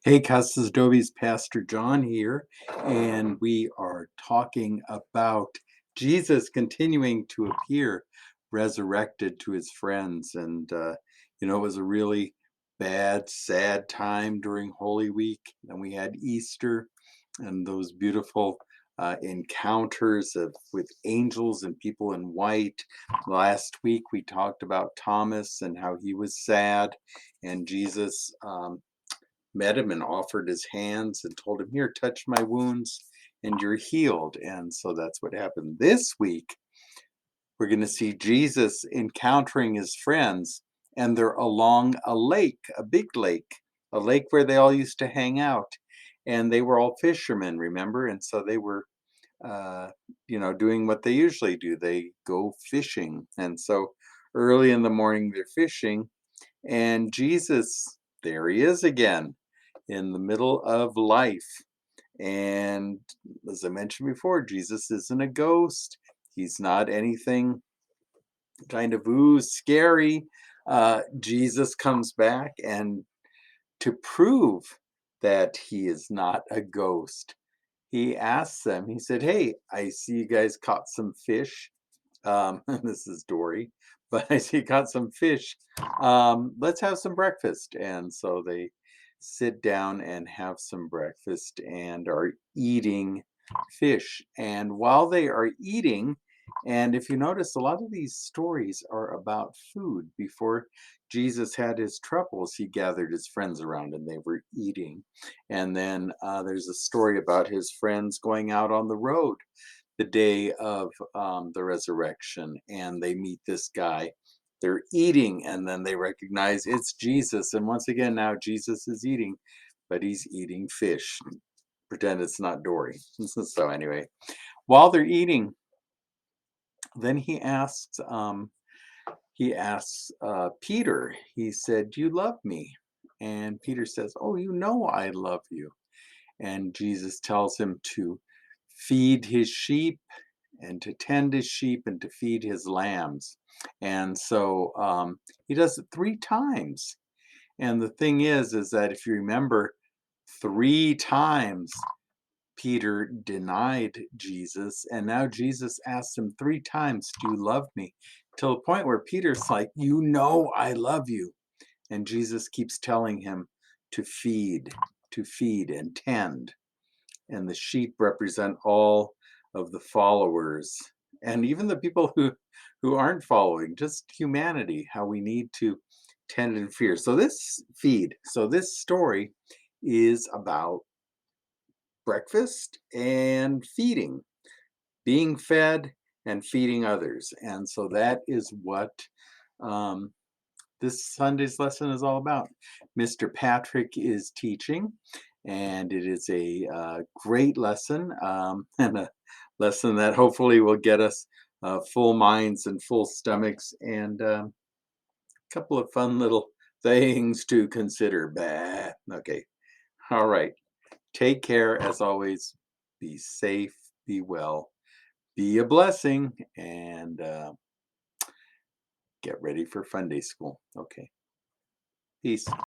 Hey, Casas Adobe's Pastor John here, and we are talking about Jesus continuing to appear resurrected to his friends. It was a really bad, sad time during Holy Week. Then we had Easter and those beautiful encounters with angels and people in white. Last week we talked about Thomas and how he was sad, and Jesus met him and offered his hands and told him, "Here, touch my wounds and you're healed." And so that's what happened. This week, we're going to see Jesus encountering his friends, and they're along a lake, a big lake, a lake where they all used to hang out. And they were all fishermen, remember? And so they were, uh, doing what they usually do. They go fishing. And so early in the morning, they're fishing, and Jesus, there he is again in the middle of life. And as I mentioned before, Jesus isn't a ghost. He's not anything kind of scary. Jesus comes back, and to prove that he is not a ghost, he asks them, he said, "Hey, I see you guys caught some fish." This is Dory, but I see you caught some fish. Let's have some breakfast. And so they sit down and have some breakfast and are eating fish. And while they are eating, and if you notice, a lot of these stories are about food. Before Jesus had his troubles, he gathered his friends around and they were eating. And then there's a story about his friends going out on the road the day of the resurrection, and they meet this guy. They're eating, and then they recognize it's Jesus. And once again, now Jesus is eating, but he's eating fish. Pretend it's not Dory. So, anyway, while they're eating, then he asks Peter, he said, "Do you love me?" And Peter says, "Oh, you know I love you." And Jesus tells him to feed his sheep and to tend his sheep and to feed his lambs. And so he does it three times. And the thing is that if you remember, three times Peter denied Jesus, and now Jesus asks him three times, "Do you love me?" Till the point where Peter's like, "You know I love you." And Jesus keeps telling him to feed and tend. And the sheep represent all of the followers, and even the people who aren't following, just humanity, how we need to tend and fear. So this story is about breakfast and feeding, being fed and feeding others. And so that is what um, this Sunday's lesson is all about. Mr. Patrick is teaching, and it is a great lesson, and a lesson that hopefully will get us full minds and full stomachs, and a couple of fun little things to consider. Bah. Okay. All right. Take care as always. Be safe, be well, be a blessing, and get ready for Fun Day School. Okay. Peace.